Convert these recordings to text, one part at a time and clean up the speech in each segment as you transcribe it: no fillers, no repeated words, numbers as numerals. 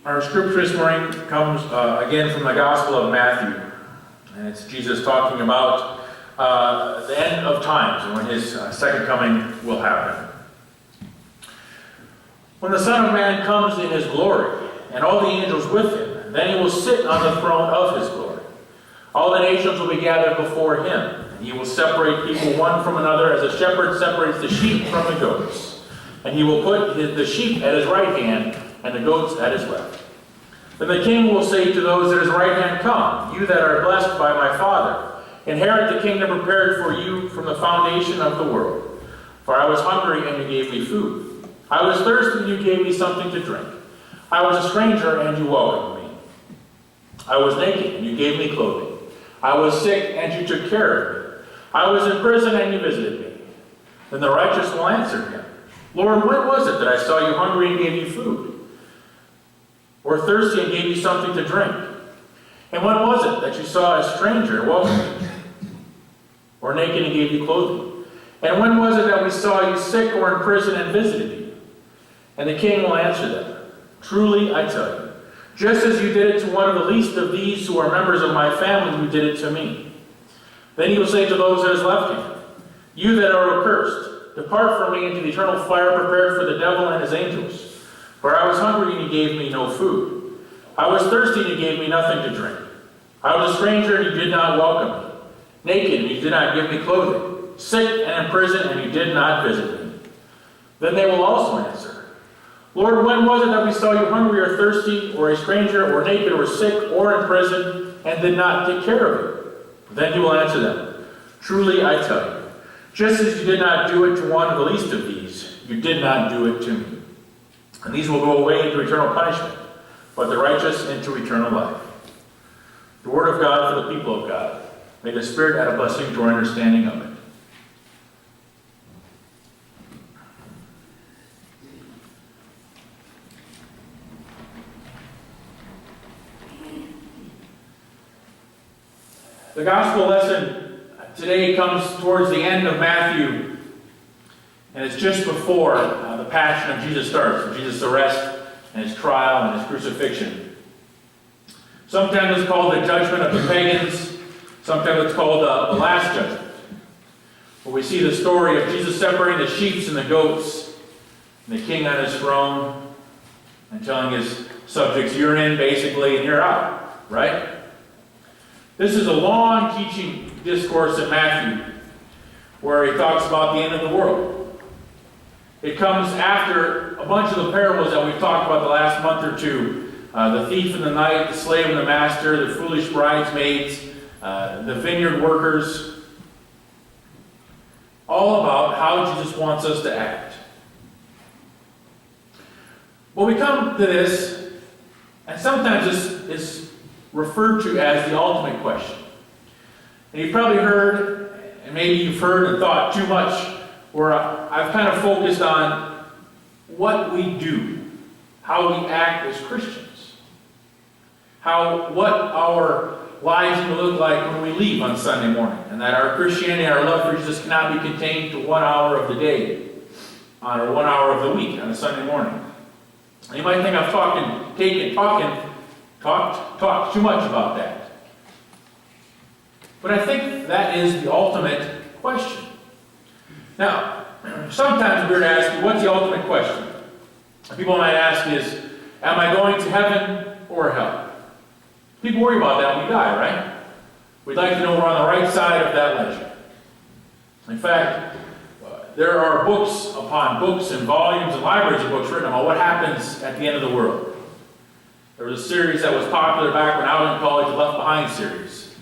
Our scripture this morning comes again from the Gospel of Matthew. And it's Jesus talking about the end of times and when his second coming will happen. When the Son of Man comes in his glory, and all the angels with him, then he will sit on the throne of his glory. All the nations will be gathered before him, and he will separate people one from another as a shepherd separates the sheep from the goats. And he will put the sheep at his right hand and the goats at his left. Then the king will say to those at his right hand, "Come, you that are blessed by my Father, inherit the kingdom prepared for you from the foundation of the world. For I was hungry, and you gave me food. I was thirsty, and you gave me something to drink. I was a stranger, and you welcomed me. I was naked, and you gave me clothing. I was sick, and you took care of me. I was in prison, and you visited me." Then the righteous will answer him, "Lord, when was it that I saw you hungry and gave you food? Or thirsty and gave you something to drink? And when was it that you saw a stranger and welcomed you? Or naked and gave you clothing? And when was it that we saw you sick or in prison and visited you?" And the king will answer them, "Truly I tell you, just as you did it to one of the least of these who are members of my family, you did it to me." Then he will say to those at his left hand, "You that are accursed, depart from me into the eternal fire prepared for the devil and his angels. For I was hungry, and you gave me no food. I was thirsty, and you gave me nothing to drink. I was a stranger, and you did not welcome me. Naked, and you did not give me clothing. Sick and in prison, and you did not visit me." Then they will also answer, "Lord, when was it that we saw you hungry or thirsty, or a stranger, or naked, or sick, or in prison, and did not take care of you?" Then he will answer them, "Truly I tell you, just as you did not do it to one of the least of these, you did not do it to me." And these will go away into eternal punishment, but the righteous into eternal life. The word of God for the people of God. May the Spirit add a blessing to our understanding of it. The gospel lesson today comes towards the end of Matthew, and it's just before the passion of Jesus starts, Jesus' arrest and his trial and his crucifixion. Sometimes it's called the judgment of the pagans. Sometimes it's called the last judgment, where we see the story of Jesus separating the sheep and the goats, and the king on his throne, and telling his subjects, "You're in, basically, and you're out," right? This is a long teaching discourse in Matthew, where he talks about the end of the world. It comes after a bunch of the parables that we've talked about the last month or two. The thief in the night, the slave and the master, the foolish bridesmaids, the vineyard workers. All about how Jesus wants us to act. Well, we come to this, and sometimes this is referred to as the ultimate question. And you've probably heard, and maybe you've heard and thought too much, where I've kind of focused on what we do, how we act as Christians, what our lives will look like when we leave on Sunday morning, and that our Christianity, our love for Jesus cannot be contained to 1 hour of the day, or 1 hour of the week on a Sunday morning. And you might think I've talked too much about that. But I think that is the ultimate question. Now, sometimes we're asked, what's the ultimate question? People might ask is, am I going to heaven or hell? People worry about that when we die, right? We'd like to know we're on the right side of that ledger. In fact, there are books upon books and volumes and libraries of books written about what happens at the end of the world. There was a series that was popular back when I was in college, the Left Behind series.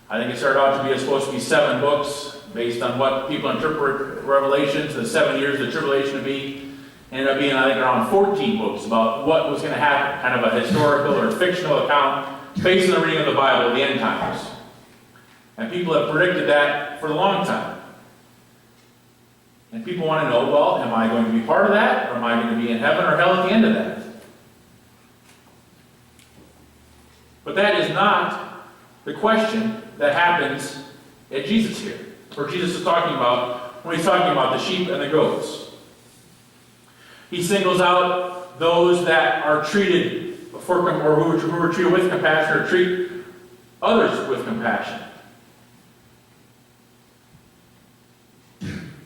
I think it started out to be supposed to be 7 books based on what people interpret Revelations, the 7 years of tribulation to be. Ended up being, I think, around 14 books about what was going to happen, kind of a historical or fictional account based on the reading of the Bible, the end times. And people have predicted that for a long time. And people want to know, well, am I going to be part of that? Or am I going to be in heaven or hell at the end of that? But that is not the question that happens at Jesus here, or Jesus is talking about when he's talking about the sheep and the goats. He singles out those that are treated who were treated with compassion, or treat others with compassion.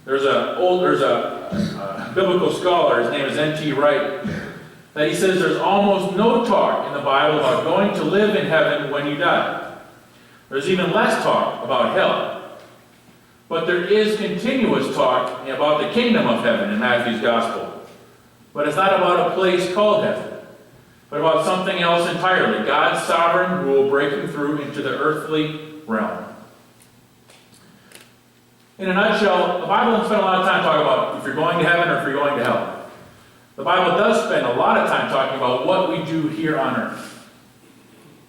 There's a biblical scholar, his name is N.T. Wright, that he says there's almost no talk in the Bible about going to live in heaven when you die. There's even less talk about hell. But there is continuous talk about the kingdom of heaven in Matthew's gospel. But it's not about a place called heaven, but about something else entirely, God's sovereign rule breaking through into the earthly realm. In a nutshell, the Bible doesn't spend a lot of time talking about if you're going to heaven or if you're going to hell. The Bible does spend a lot of time talking about what we do here on earth.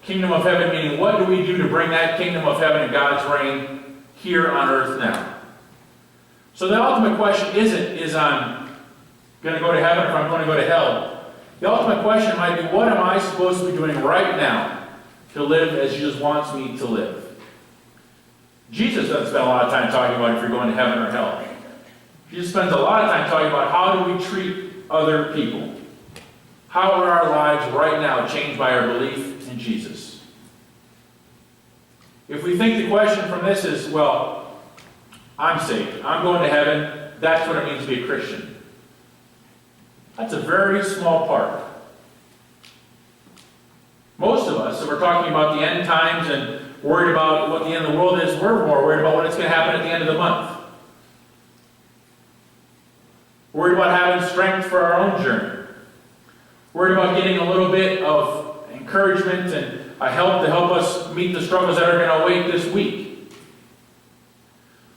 Kingdom of heaven meaning what do we do to bring that kingdom of heaven and God's reign here on earth now. So the ultimate question is I'm going to go to heaven or if I'm going to go to hell. The ultimate question might be, what am I supposed to be doing right now to live as Jesus wants me to live? Jesus doesn't spend a lot of time talking about if you're going to heaven or hell. Jesus spends a lot of time talking about how do we treat other people. How are our lives right now changed by our belief in Jesus? If we think the question from this is, well, I'm saved, I'm going to heaven, that's what it means to be a Christian. That's a very small part. Most of us, if we're talking about the end times and worried about what the end of the world is, we're more worried about what's going to happen at the end of the month. Worried about having strength for our own journey. Worried about getting a little bit of encouragement and a help to help us meet the struggles that are going to await this week.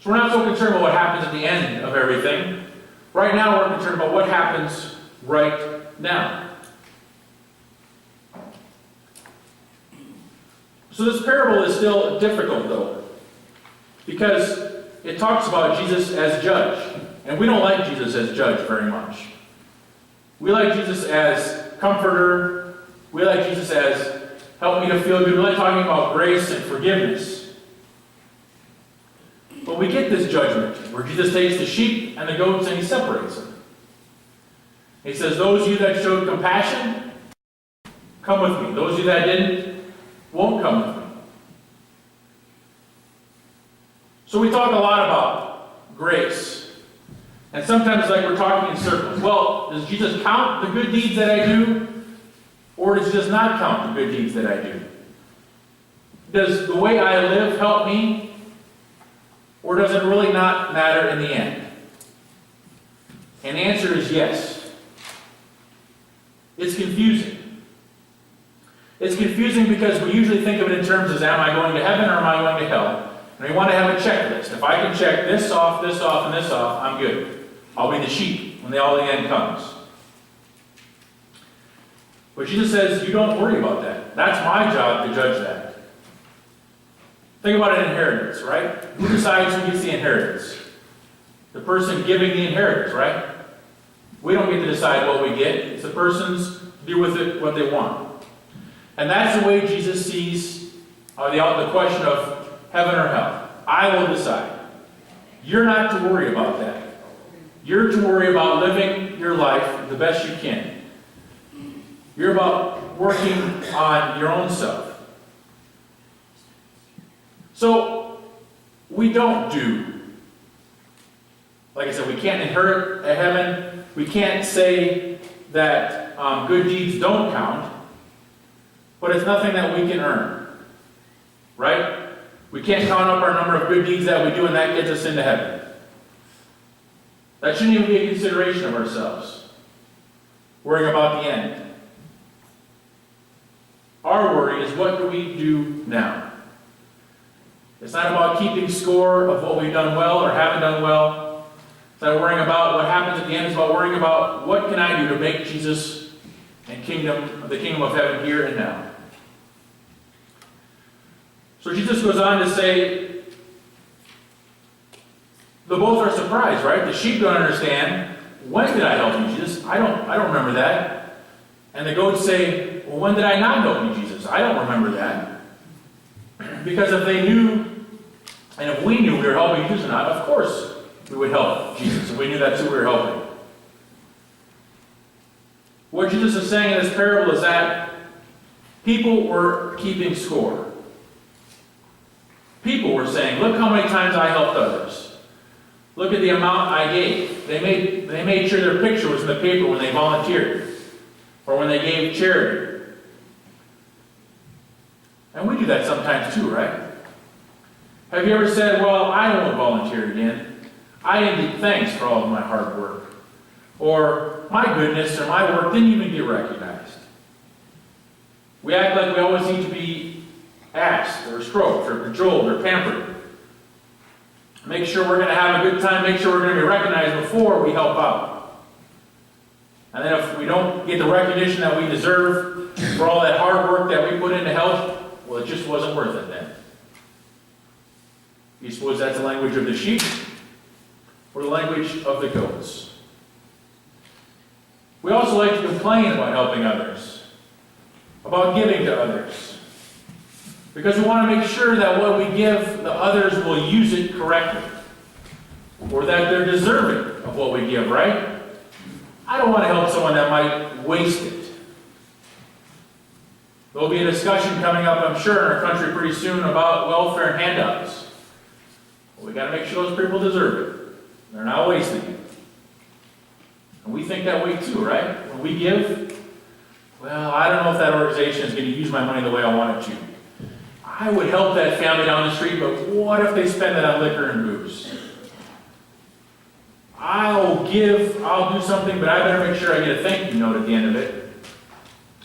So we're not so concerned about what happens at the end of everything. Right now we're concerned about what happens right now. So this parable is still difficult, though, because it talks about Jesus as judge. And we don't like Jesus as judge very much. We like Jesus as comforter. We like Jesus as help me to feel good. We like talking about grace and forgiveness. But we get this judgment where Jesus takes the sheep and the goats and he separates them. He says, those of you that showed compassion, come with me. Those of you that didn't, won't come with me. So we talk a lot about grace. And sometimes it's like we're talking in circles. Well, does Jesus count the good deeds that I do? Or does he just not count the good deeds that I do? Does the way I live help me? Or does it really not matter in the end? And the answer is yes. It's confusing. It's confusing because we usually think of it in terms of, am I going to heaven or am I going to hell? And we want to have a checklist. If I can check this off, and this off, I'm good. I'll be the sheep when the end comes. But Jesus says, you don't worry about that. That's my job to judge that. Think about an inheritance, right? Who decides who gets the inheritance? The person giving the inheritance, right? We don't get to decide what we get. It's the person's to do with it what they want. And that's the way Jesus sees the question of heaven or hell. I will decide. You're not to worry about that. You're to worry about living your life the best you can. You're about working on your own self. So, we don't do, like I said, we can't inherit a heaven. We can't say that good deeds don't count. But it's nothing that we can earn. Right? We can't count up our number of good deeds that we do and that gets us into heaven. That shouldn't even be a consideration of ourselves. Worrying about the end. Our worry is what do we do now? It's not about keeping score of what we've done well or haven't done well. It's not worrying about what happens at the end. It's about worrying about what can I do to make Jesus and the kingdom of heaven here and now. So Jesus goes on to say, the both are surprised, right? The sheep don't understand. When did I help you, Jesus? I don't remember that. And the goats say, well, when did I not help you, Jesus? I don't remember that. Because if they knew, and if we knew we were helping Jesus or not, of course we would help Jesus if we knew that's who we were helping. What Jesus is saying in this parable is that People were keeping score. People were saying, look how many times I helped others. Look at the amount I gave. They made sure their picture was in the paper when they volunteered or when they gave charity. And we do that sometimes too, right? Have you ever said, well, I won't volunteer again. I didn't get thanks for all of my hard work. Or, my goodness, or my work didn't even get recognized. We act like we always need to be asked, or stroked, or cajoled, or pampered. Make sure we're going to have a good time, make sure we're going to be recognized before we help out. And then if we don't get the recognition that we deserve for all that hard work that we put in to help, well, it just wasn't worth it then. You suppose that's the language of the sheep, or the language of the goats? We also like to complain about helping others, about giving to others, because we want to make sure that what we give, the others will use it correctly, or that they're deserving of what we give, right? I don't want to help someone that might waste it. There'll be a discussion coming up, I'm sure, in our country pretty soon about welfare and handouts. Well, we got to make sure those people deserve it. They're not wasting it. And we think that way too, right? When we give, well, I don't know if that organization is going to use my money the way I want it to. I would help that family down the street, but what if they spend it on liquor and booze? I'll give, I'll do something, but I better make sure I get a thank you note at the end of it.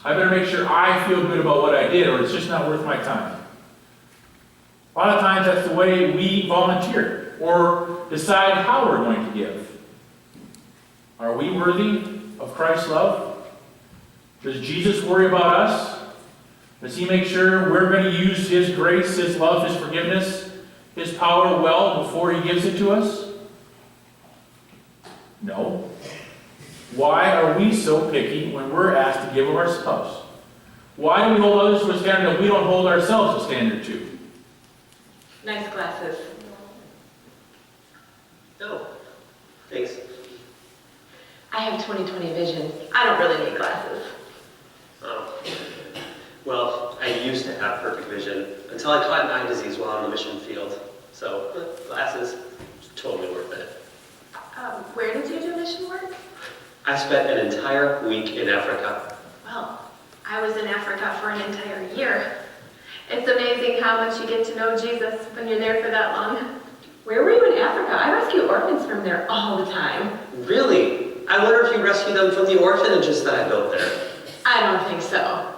I better make sure I feel good about what I did, or it's just not worth my time. A lot of times that's the way we volunteer, or decide how we're going to give. Are we worthy of Christ's love? Does Jesus worry about us? Does he make sure we're going to use his grace, his love, his forgiveness, his power well before he gives it to us? No. Why are we so picky when we're asked to give of ourselves? Why do we hold others to a standard that we don't hold ourselves a standard to? Nice glasses. Oh, thanks. I have 20/20 vision. I don't really need glasses. Oh. Well, I used to have perfect vision until I caught an eye disease while on the mission field. So, glasses, totally worth it. Where did you do mission work? I spent an entire week in Africa. Well, I was in Africa for an entire year. It's amazing how much you get to know Jesus when you're there for that long. Where were you in Africa? I rescue orphans from there all the time. Really? I wonder if you rescued them from the orphanages that I built there. I don't think so.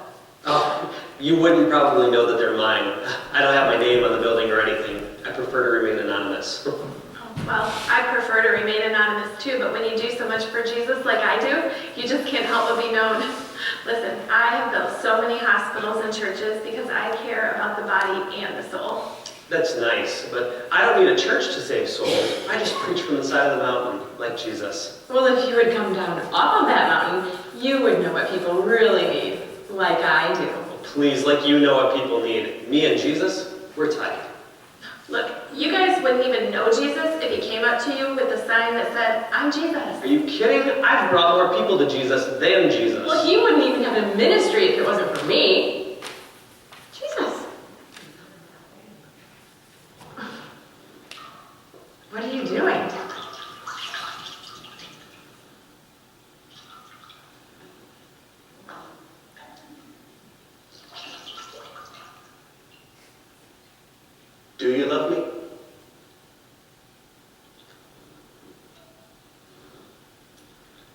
Oh, you wouldn't probably know that they're mine. I don't have my name on the building or anything. I prefer to remain anonymous. Well, I prefer to remain anonymous too, but when you do so much for Jesus like I do, you just can't help but be known. Listen, I have built so many hospitals and churches because I care about the body and the soul. That's nice, but I don't need a church to save souls. I just preach from the side of the mountain, like Jesus. Well, if you would come down off of that mountain, you would know what people really need, like I do. Please, like you know what people need. Me and Jesus, we're tight. Look, you guys wouldn't even know Jesus if he came up to you with a sign that said, I'm Jesus. Are you kidding? I've brought more people to Jesus than Jesus. Well, he wouldn't even have a ministry if it wasn't for me. Jesus. What are you doing? Do you love me?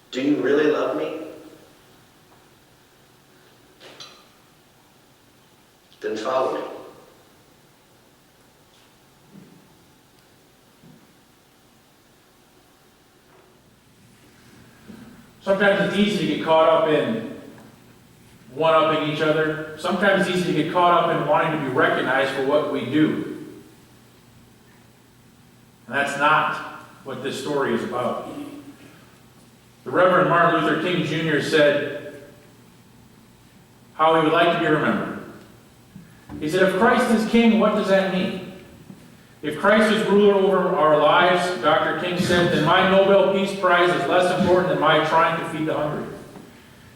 Do you really love me? Then follow me. Sometimes it's easy to get caught up in one-upping each other. Sometimes it's easy to get caught up in wanting to be recognized for what we do. And that's not what this story is about. The Reverend Martin Luther King Jr. said how he would like to be remembered. He said, if Christ is king, what does that mean? If Christ is ruler over our lives, Dr. King said, then my Nobel Peace Prize is less important than my trying to feed the hungry.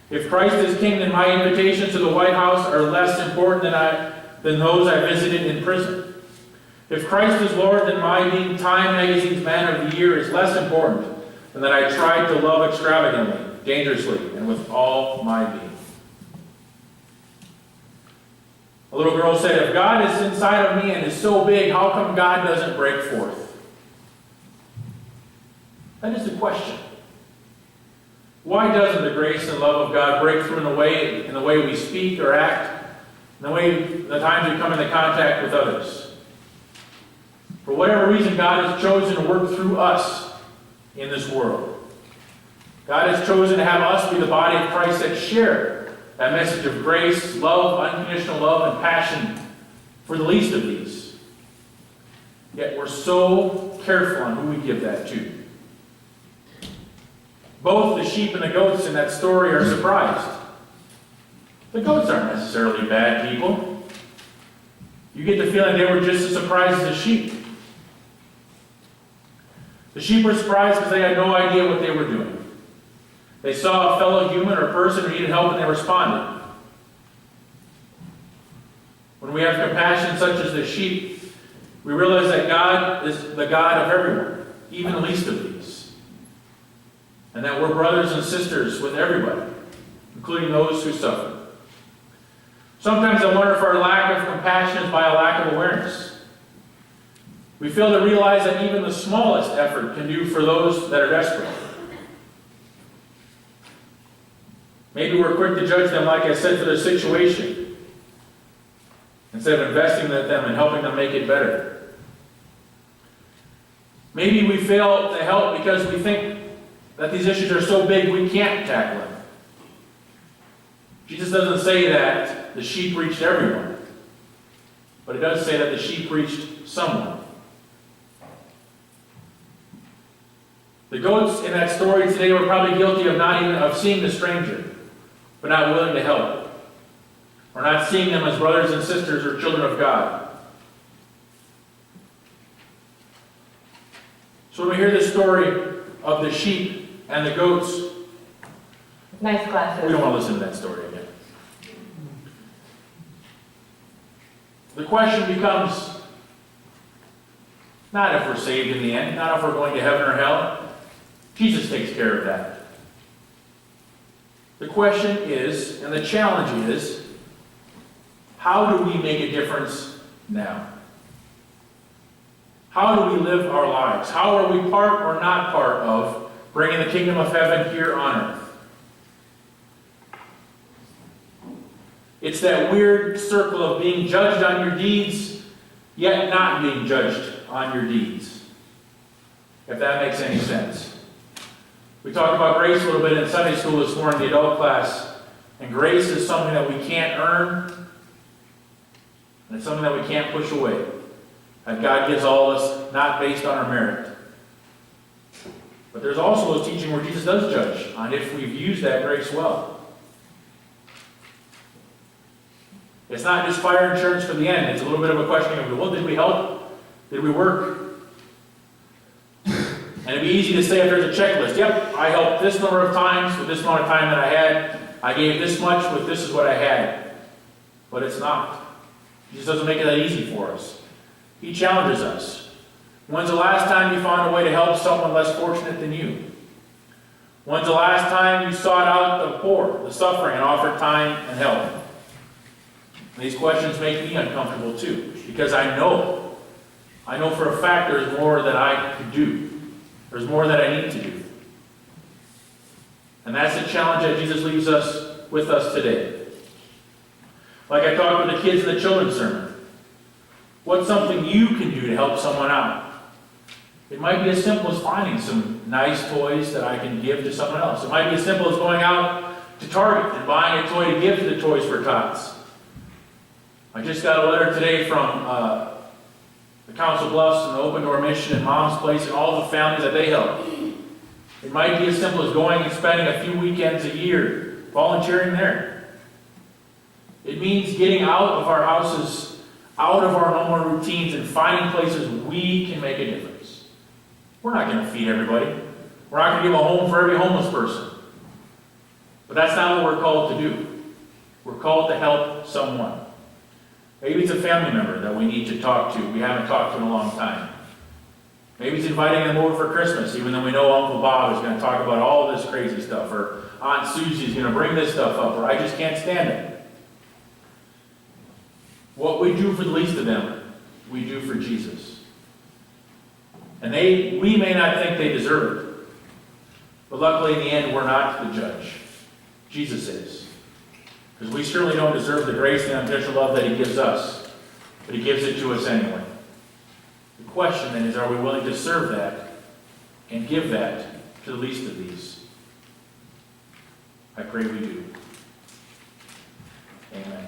If Christ is king, then my invitations to the White House are less important than those I visited in prison. If Christ is Lord, then my being Time Magazine's Man of the Year is less important than that I tried to love extravagantly, dangerously, and with all my being. A little girl said, if God is inside of me and is so big, how come God doesn't break forth? That is the question. Why doesn't the grace and love of God break through in the way we speak or act, in the times we come into contact with others? For whatever reason, God has chosen to work through us in this world. God has chosen to have us be the body of Christ that share that message of grace, love, unconditional love, and passion for the least of these. Yet we're so careful on who we give that to. Both the sheep and the goats in that story are surprised. The goats aren't necessarily bad people. You get the feeling they were just as surprised as the sheep. The sheep were surprised because they had no idea what they were doing. They saw a fellow human or person who needed help and they responded. When we have compassion such as the sheep, we realize that God is the God of everyone, even the least of these. And that we're brothers and sisters with everybody, including those who suffer. Sometimes I wonder if our lack of compassion is by a lack of awareness. We fail to realize that even the smallest effort can do for those that are desperate. Maybe we're quick to judge them, like I said, for their situation, instead of investing in them and helping them make it better. Maybe we fail to help because we think that these issues are so big we can't tackle them. Jesus doesn't say that the sheep reached everyone, but it does say that the sheep reached someone. The goats in that story today were probably guilty of seeing the stranger, but not willing to help, or not seeing them as brothers and sisters or children of God. So when we hear this story of the sheep and the goats, Nice glasses. we don't want to listen to that story again. The question becomes not if we're saved in the end, not if we're going to heaven or hell. Jesus takes care of that. The question is, and the challenge is, how do we make a difference now? How do we live our lives? How are we part or not part of bringing the kingdom of heaven here on earth? It's that weird circle of being judged on your deeds, yet not being judged on your deeds. If that makes any sense. We talked about grace a little bit in Sunday school this morning, the adult class. And grace is something that we can't earn, and it's something that we can't push away. That God gives all of us, not based on our merit. But there's also a teaching where Jesus does judge on if we've used that grace well. It's not just fire insurance for the end. It's a little bit of a question of, well, did we help? Did we work? And it'd be easy to say if there's a checklist, yep, I helped this number of times with this amount of time that I had. I gave this much with this is what I had. But it's not. Jesus doesn't make it that easy for us. He challenges us. When's the last time you found a way to help someone less fortunate than you? When's the last time you sought out the poor, the suffering, and offered time and help? And these questions make me uncomfortable too, because I know for a fact there's more that I could do. There's more that I need to do. And that's the challenge that Jesus leaves us with us today. Like I talked with the kids in the children's sermon. What's something you can do to help someone out? It might be as simple as finding some nice toys that I can give to someone else. It might be as simple as going out to Target and buying a toy to give to the Toys for Tots. I just got a letter today from the Council Bluffs and the Open Door Mission and Mom's Place and all the families that they help. It might be as simple as going and spending a few weekends a year volunteering there. It means getting out of our houses, out of our normal routines, and finding places we can make a difference. We're not going to feed everybody. We're not going to give a home for every homeless person. But that's not what we're called to do. We're called to help someone. Maybe it's a family member that we need to talk to, we haven't talked to in a long time. Maybe it's inviting them over for Christmas, even though we know Uncle Bob is going to talk about all this crazy stuff, or Aunt Susie's going to bring this stuff up, or I just can't stand it. What we do for the least of them, we do for Jesus. And we may not think they deserve it, but luckily in the end we're not the judge. Jesus is. Because we certainly don't deserve the grace and unconditional love that he gives us, but he gives it to us anyway. The question then is, are we willing to serve that and give that to the least of these? I pray we do. Amen.